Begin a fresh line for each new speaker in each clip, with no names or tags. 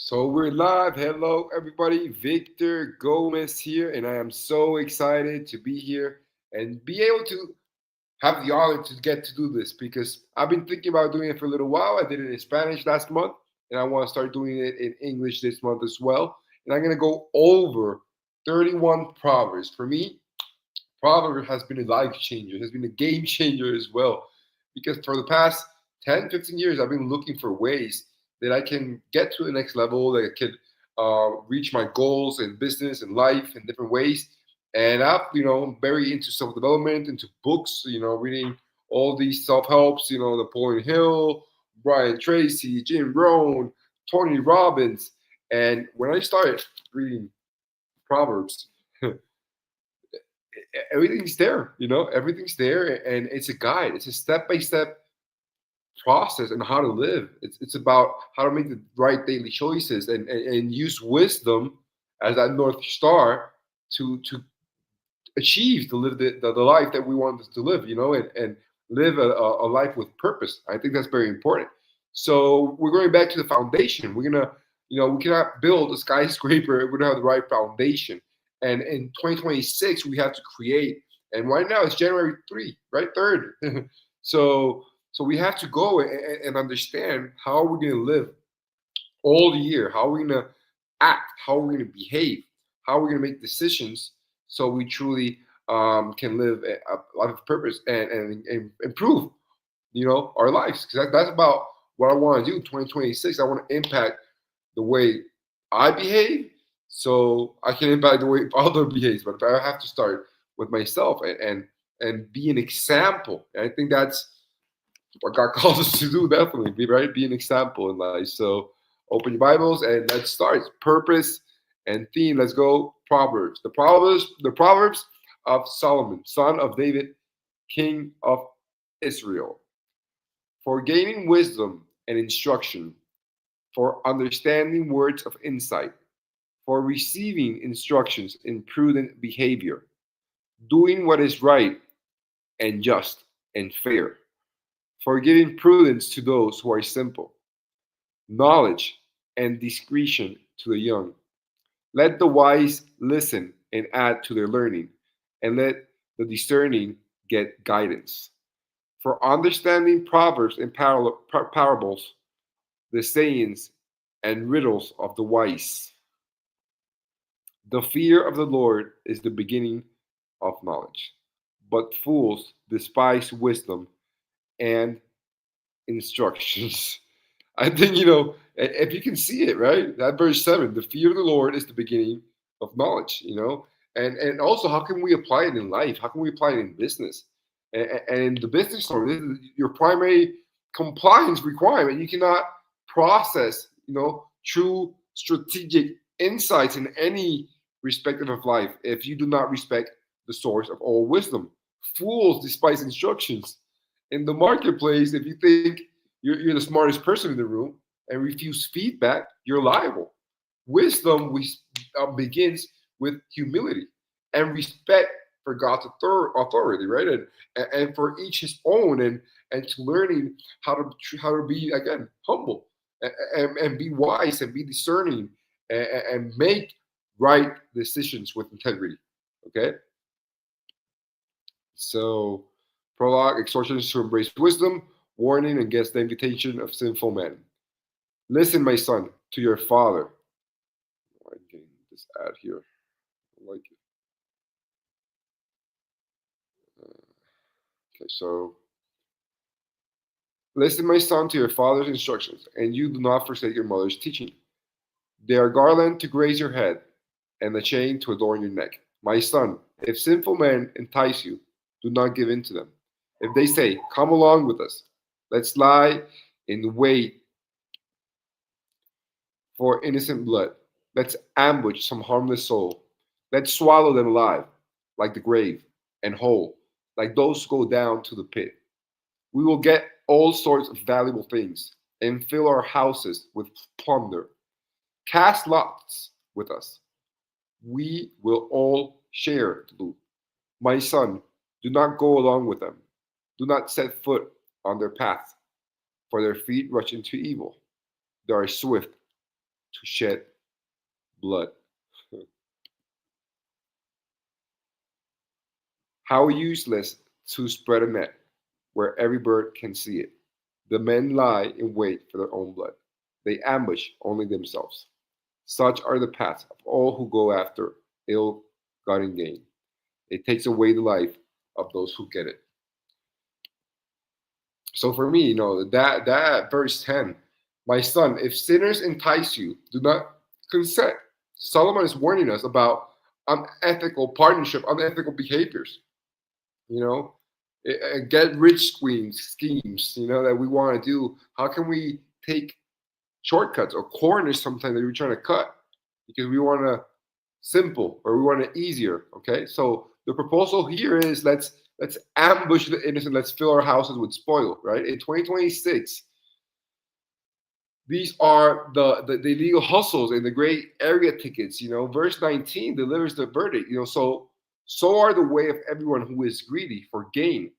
So we're live. Hello, everybody. Victor Gomez here, and I am so excited to be here and be able to have the honor to get to do this because I've been thinking about doing it for a little while. I did it in Spanish last month, and I want to start doing it in English this month as well. And I'm going to go over 31 proverbs. For me, proverb has been a life changer, has been a game changer as well. Because for the past 10, 15 years, I've been looking for ways that I can get to the next level, that I can reach my goals in business and life in different ways. And I'm very into self development, into books, reading all these self helps, Napoleon Hill, Brian Tracy, Jim Rohn, Tony Robbins. And when I started reading Proverbs, everything's there, everything's there, and it's a guide. It's a step by step process on how to live. It's about how to make the right daily choices and use wisdom as that north star to achieve to live the life that we want to live, and live a life with purpose. I think that's very important. So we're going back to the foundation. We cannot build a skyscraper if we don't have the right foundation. And in 2026, we have to create. And right now it's January 3, right? 3rd. So we have to go and understand how we're going to live all the year, how we're going to act, how we're going to behave, how we're going to make decisions so we truly can live a life of purpose and improve, our lives. Because that's about what I want to do in 2026. I want to impact the way I behave so I can impact the way other behaves. But I have to start with myself and be an example. And I think that's what God calls us to do, definitely. Be an example in life. So open your Bibles and let's start. Purpose and theme. Let's go. Proverbs. The Proverbs of Solomon, son of David, king of Israel. For gaining wisdom and instruction, for understanding words of insight, for receiving instructions in prudent behavior, doing what is right and just and fair, for giving prudence to those who are simple, knowledge and discretion to the young. Let the wise listen and add to their learning, and let the discerning get guidance. For understanding proverbs and parables, the sayings and riddles of the wise. The fear of the Lord is the beginning of knowledge, but fools despise wisdom and instructions. I think, if you can see it, right? That verse 7, the fear of the Lord is the beginning of knowledge, And also, how can we apply it in life? How can we apply it in business? And the business owner, this is your primary compliance requirement. You cannot process, true strategic insights in any respective of life if you do not respect the source of all wisdom. Fools despise instructions. In the marketplace, if you think you're the smartest person in the room and refuse feedback, you're liable. Wisdom begins with humility and respect for God's authority, right? And for each his own, and to learning how to be again humble and be wise and be discerning and make right decisions with integrity. Okay, so prologue exhortations to embrace wisdom, warning against the invitation of sinful men. Listen, my son, to your father. I'm getting this ad here. I like it. Okay, so listen, my son, to your father's instructions, and you do not forsake your mother's teaching. They are garland to grace your head, and a chain to adorn your neck. My son, if sinful men entice you, do not give in to them. If they say, come along with us, let's lie in wait for innocent blood. Let's ambush some harmless soul. Let's swallow them alive, like the grave, and whole, like those who go down to the pit. We will get all sorts of valuable things and fill our houses with plunder. Cast lots with us. We will all share the loot. My son, do not go along with them. Do not set foot on their path, for their feet rush into evil. They are swift to shed blood. How useless to spread a net where every bird can see it. The men lie in wait for their own blood. They ambush only themselves. Such are the paths of all who go after ill gotten gain. It takes away the life of those who get it. So for me, that verse 10, my son, if sinners entice you, do not consent. Solomon is warning us about unethical partnership, unethical behaviors, you know, get rich schemes, that we want to do. How can we take shortcuts or corners sometimes that we're trying to cut because we want to simple or we want it easier? Okay, so the proposal here is let's ambush the innocent. Let's fill our houses with spoil. Right, in 2026, these are the illegal hustles and the gray area tickets. Verse 19 delivers the verdict. So are the way of everyone who is greedy for gain.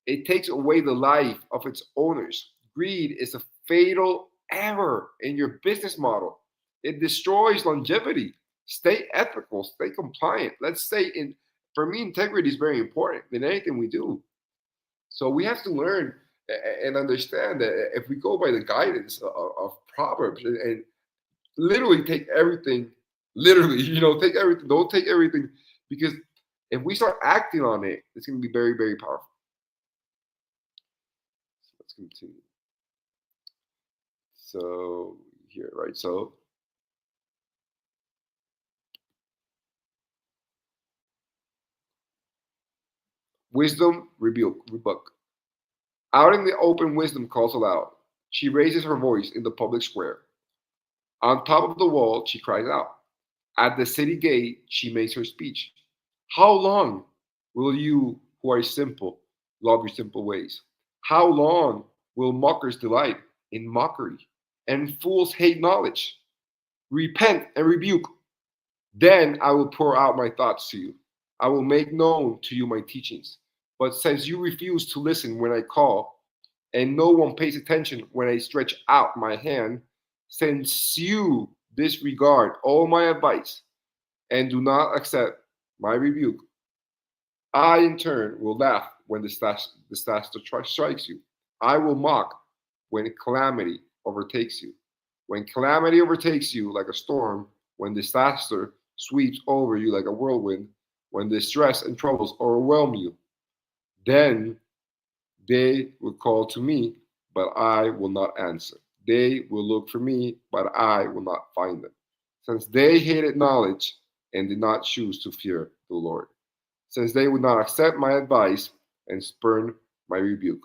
It takes away the life of its owners. Greed is a fatal error in your business model. It destroys longevity. Stay ethical, stay compliant. Let's say for me, integrity is very important in anything we do. So we have to learn and understand that if we go by the guidance of Proverbs and literally take everything, literally, take everything, don't take everything, because if we start acting on it, it's going to be very, very powerful. So let's continue. So here, right? So wisdom, rebuke. Out in the open, wisdom calls aloud. She raises her voice in the public square. On top of the wall, she cries out. At the city gate, she makes her speech. How long will you who are simple love your simple ways? How long will mockers delight in mockery and fools hate knowledge? Repent and rebuke. Then I will pour out my thoughts to you. I will make known to you my teachings. But since you refuse to listen when I call, and no one pays attention when I stretch out my hand, since you disregard all my advice and do not accept my rebuke, I in turn will laugh when disaster strikes you. I will mock when calamity overtakes you. When calamity overtakes you like a storm, when disaster sweeps over you like a whirlwind, when distress and troubles overwhelm you, then they will call to me, but I will not answer. They will look for me, but I will not find them. Since they hated knowledge and did not choose to fear the Lord. Since they would not accept my advice and spurn my rebuke,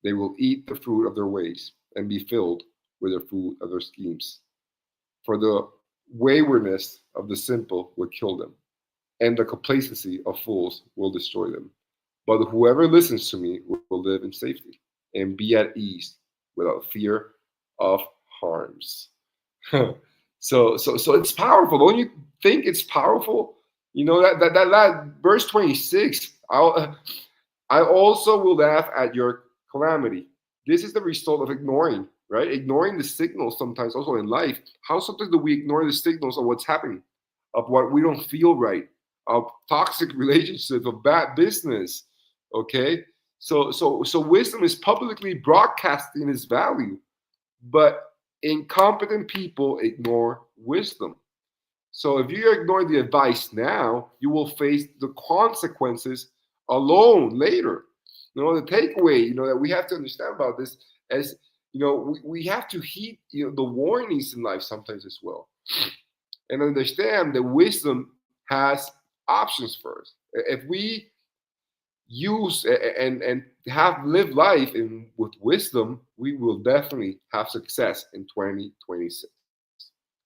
they will eat the fruit of their ways and be filled with the fruit of their schemes. For the waywardness of the simple will kill them, and the complacency of fools will destroy them. But whoever listens to me will live in safety and be at ease without fear of harms. So it's powerful. Don't you think it's powerful? That verse 26. I also will laugh at your calamity. This is the result of ignoring, right? Ignoring the signals sometimes also in life. How sometimes do we ignore the signals of what's happening, of what we don't feel right, of toxic relationships, of bad business. Okay? So wisdom is publicly broadcasting its value, but incompetent people ignore wisdom. So if you ignore the advice now, you will face the consequences alone later. The takeaway, that we have to understand about this is, we have to heed, the warnings in life sometimes as well, and understand that wisdom has options for us. If we use and have lived life with wisdom, we will definitely have success in 2026.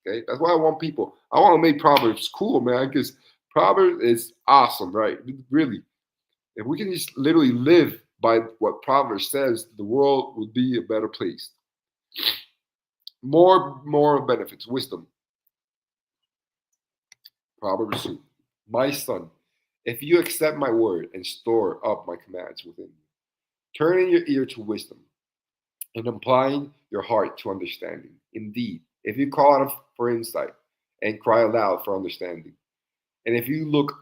Okay, that's why I want people. I want to make Proverbs cool, man, because Proverbs is awesome, right? Really, if we can just literally live by what Proverbs says, the world would be a better place. More benefits, wisdom. Proverbs 2. My son, if you accept my word and store up my commands within you, turning your ear to wisdom and applying your heart to understanding, indeed, If you call out for insight and cry aloud for understanding, and if you look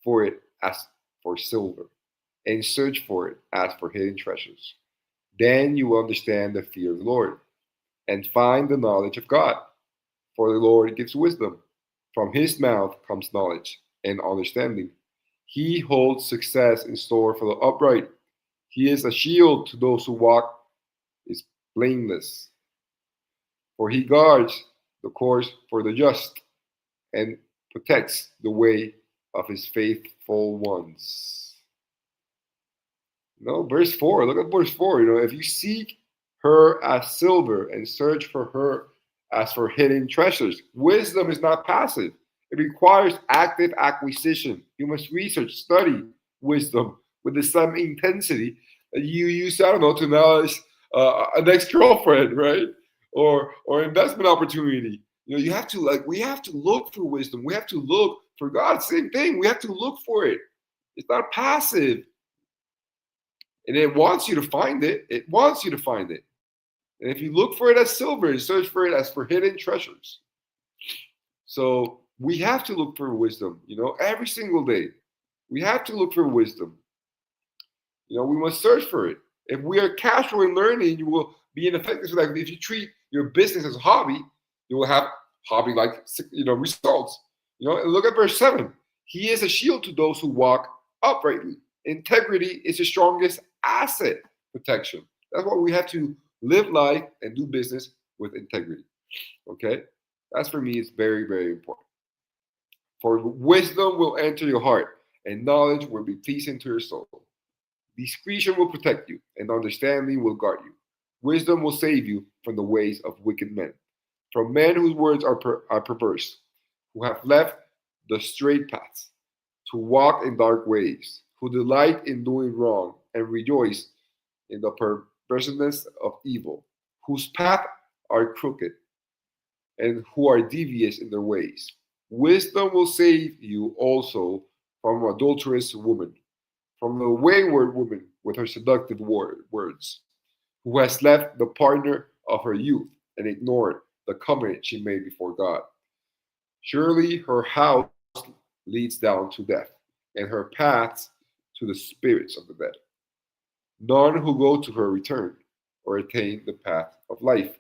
for it as for silver and search for it as for hidden treasures, then you will understand the fear of the Lord and find the knowledge of God. For the Lord gives wisdom. From his mouth comes knowledge and understanding. He holds success in store for the upright. He is a shield to those who walk is blameless. For he guards the course for the just and protects the way of his faithful ones. No, verse 4. Look at verse 4. If you seek her as silver and search for her as for hidden treasures, wisdom is not passive. It requires active acquisition. You must research, study wisdom with the same intensity that you use, I don't know, to knowledge an ex-girlfriend, right? Or investment opportunity. You have to we have to look for wisdom. We have to look for God. Same thing. We have to look for it. It's not passive. And it wants you to find it. It wants you to find it. And if you look for it as silver and search for it as for hidden treasures. So we have to look for wisdom, every single day. We have to look for wisdom. We must search for it. If we are casual in learning, you will be ineffective. Like if you treat your business as a hobby, you will have hobby-like, results. And look at verse 7. He is a shield to those who walk uprightly. Integrity is the strongest asset protection. That's why we have to live life and do business with integrity. Okay? That's for me, it's very, very important. For wisdom will enter your heart, and knowledge will be pleasing to your soul. Discretion will protect you, and understanding will guard you. Wisdom will save you from the ways of wicked men, from men whose words are perverse, who have left the straight paths, to walk in dark ways, who delight in doing wrong and rejoice in the perverseness of evil, whose paths are crooked and who are devious in their ways. Wisdom will save you also from an adulterous woman, from the wayward woman with her seductive words, who has left the partner of her youth and ignored the covenant she made before God. Surely her house leads down to death, and her paths to the spirits of the dead. None who go to her return or attain the path of life.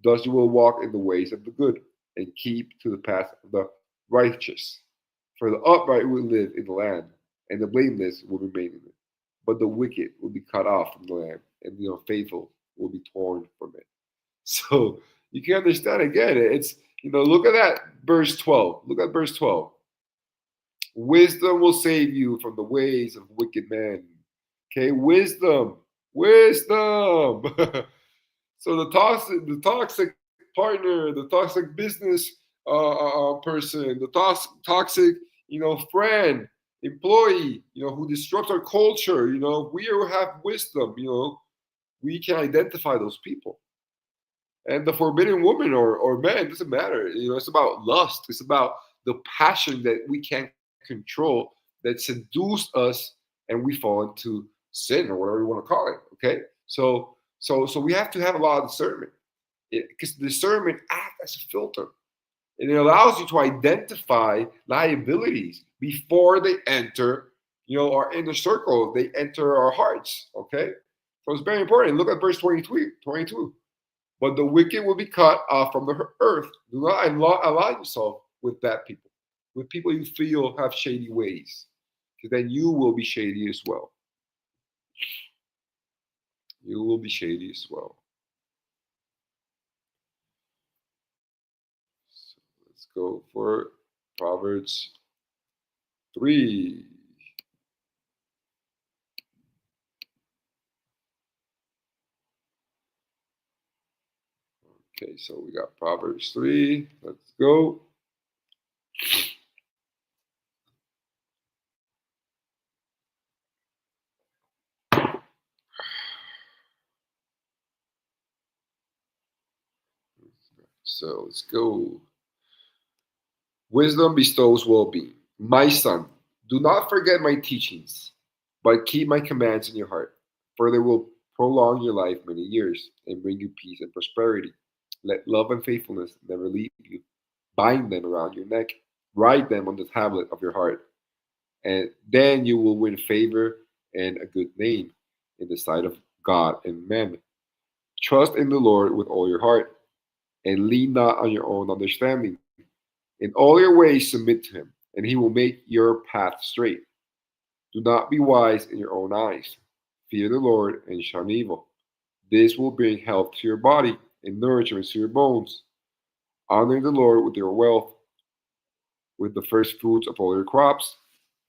Thus you will walk in the ways of the good and keep to the path of the righteous. For the upright will live in the land, and the blameless will remain in it. But the wicked will be cut off from the land, and the unfaithful will be torn from it. So you can understand again, it's, look at that verse 12. Look at verse 12. Wisdom will save you from the ways of wicked men. Okay, wisdom. So the toxic partner, the toxic business person, the toxic, friend, employee, who disrupts our culture, we have wisdom, we can identify those people. And the forbidden woman or man, doesn't matter. It's about lust. It's about the passion that we can't control that seduce us and we fall into sin or whatever you want to call it. Okay. So we have to have a lot of discernment because discernment acts as a filter. And it allows you to identify liabilities before they enter, our inner circle. They enter our hearts. Okay. So it's very important. Look at verse 22. But the wicked will be cut off from the earth. Do not ally yourself with bad people, with people you feel have shady ways, because then you will be shady as well. You will be shady as well. So let's go for Proverbs 3. Okay, so we got Proverbs 3. Let's go. So let's go. Wisdom bestows well-being. My son, do not forget my teachings, but keep my commands in your heart, for they will prolong your life many years and bring you peace and prosperity. Let love and faithfulness never leave you. Bind them around your neck. Write them on the tablet of your heart. And then you will win favor and a good name in the sight of God and men. Trust in the Lord with all your heart and lean not on your own understanding. In all your ways, submit to him, and he will make your path straight. Do not be wise in your own eyes. Fear the Lord and shun evil. This will bring health to your body and nourishment to your bones. Honor the Lord with your wealth, with the first fruits of all your crops.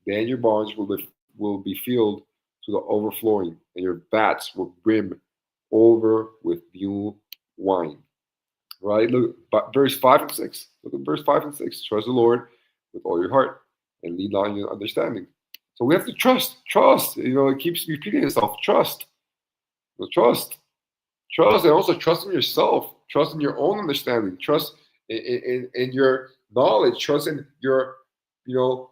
Then your barns will be filled to the overflowing, and your vats will brim over with new wine. Right? Look, verse 5 and 6. Look at verse 5 and 6. Trust the Lord with all your heart and lean on your understanding. So we have to trust. Trust. It keeps repeating itself. Trust. Trust. Trust, and also trust in yourself. Trust in your own understanding. Trust in your knowledge. Trust in your, you know,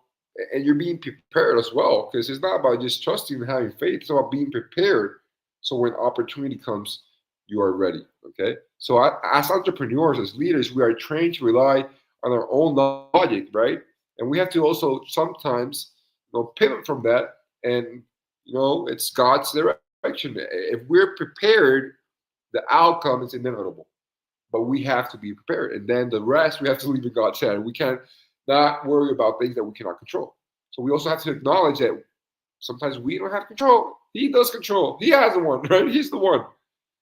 and you're being prepared as well. Because it's not about just trusting and having faith. It's about being prepared. So when opportunity comes, you are ready. Okay. So as entrepreneurs, as leaders, we are trained to rely on our own logic, right? And we have to also sometimes, pivot from that, and it's God's direction. If we're prepared, the outcome is inevitable. But we have to be prepared. And then the rest we have to leave in God's hand. We can't not worry about things that we cannot control. So we also have to acknowledge that sometimes we don't have control. He does control. He has the one, right? He's the one.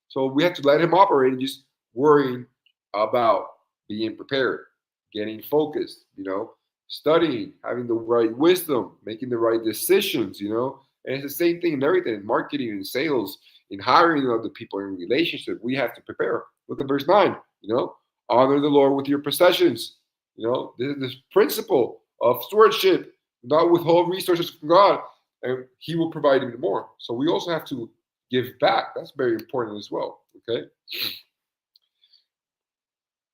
So we have to let him operate and just worrying about being prepared, getting focused, studying, having the right wisdom, making the right decisions, And it's the same thing in everything, in marketing, in sales, in hiring other people, in relationship. We have to prepare. Look at verse 9, honor the Lord with your possessions. This is this principle of stewardship, not withhold resources from God, and he will provide even more. So we also have to give back. That's very important as well. Okay.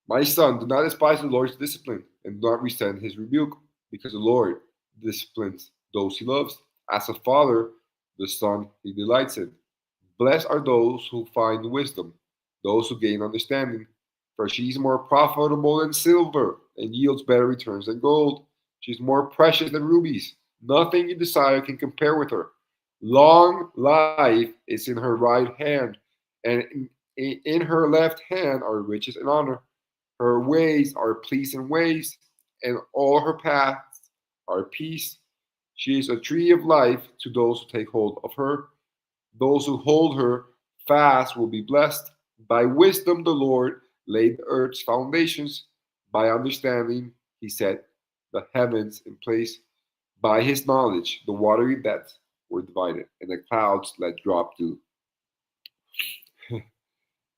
My son, do not despise the Lord's discipline and do not resent his rebuke, because the Lord disciplines those he loves. As a father, the son he delights in. Blessed are those who find wisdom, those who gain understanding, for she is more profitable than silver and yields better returns than gold. She is more precious than rubies. Nothing you desire can compare with her. Long life is in her right hand, and in her left hand are riches and honor. Her ways are pleasing ways, and all her paths are peace. She is a tree of life to those who take hold of her. Those who hold her fast will be blessed. By wisdom, the Lord laid the earth's foundations. By understanding, he set the heavens in place. By his knowledge, the watery depths were divided, and the clouds let drop dew.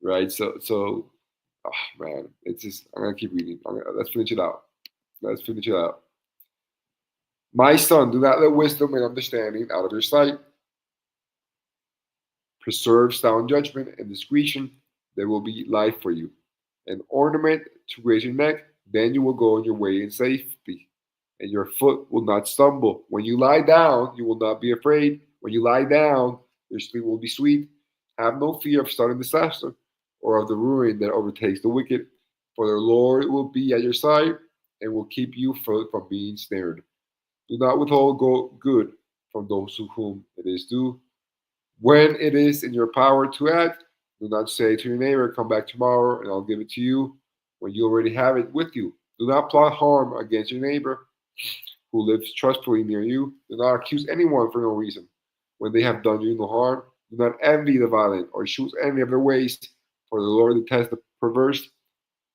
Right? So, oh man, it's just, I'm going to keep reading. Let's finish it out. Let's finish it out. My son, do not let wisdom and understanding out of your sight. Preserve sound judgment and discretion. There will be life for you. An ornament to grace your neck. Then you will go on your way in safety, and your foot will not stumble. When you lie down, you will not be afraid. When you lie down, your sleep will be sweet. Have no fear of sudden disaster or of the ruin that overtakes the wicked. For the Lord will be at your side and will keep you from being snared. Do not withhold good from those to whom it is due. When it is in your power to act, do not say to your neighbor, come back tomorrow and I'll give it to you, when you already have it with you. Do not plot harm against your neighbor who lives trustfully near you. Do not accuse anyone for no reason when they have done you no harm. Do not envy the violent or choose any of their ways, for the Lord detests the perverse,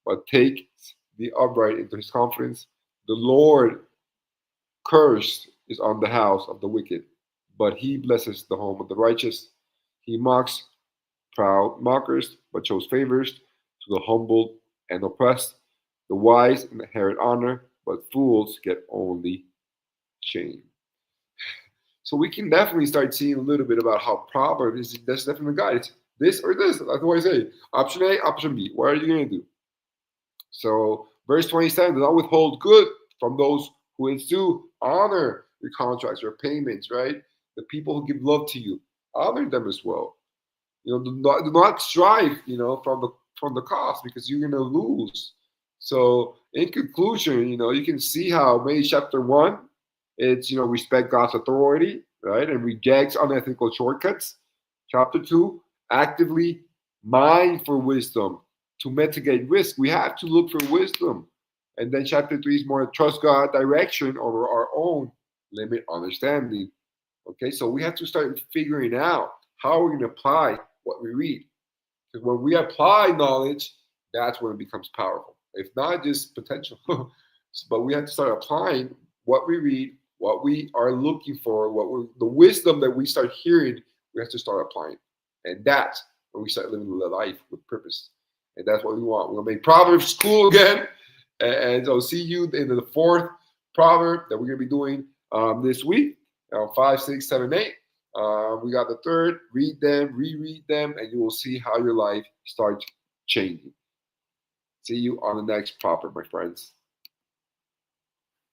but takes the upright into his confidence. The Lord cursed is on the house of the wicked, but he blesses the home of the righteous. He mocks proud mockers, but shows favors to the humble and oppressed. The wise inherit honor, but fools get only shame. So we can definitely start seeing a little bit about how Proverbs is that's definitely a guide. It's this or this. That's what I say. Option A, option B. What are you going to do? So verse 27, do not withhold good from those who it's due. Honor your contracts, your payments, right? The people who give love to you. Honor them as well. Do not strive, from the cost because you're gonna lose. So in conclusion, you can see how maybe chapter 1, it's respect God's authority, right, and rejects unethical shortcuts. Chapter 2, actively mine for wisdom to mitigate risk. We have to look for wisdom. And then chapter 3 is more trust God direction over our own limit understanding. Okay, so we have to start figuring out how we're going to apply what we read. Because when we apply knowledge, that's when it becomes powerful. If not, just potential. But we have to start applying what we read, what we are looking for, the wisdom that we start hearing. We have to start applying, and that's when we start living the life with purpose. And that's what we want. We're gonna make Proverbs cool again, and so see you in the 4th proverb that we're gonna be doing this week. 5, 6, 7, 8. We got the 3rd. Read them, reread them, and you will see how your life starts changing. See you on the next proverb, my friends.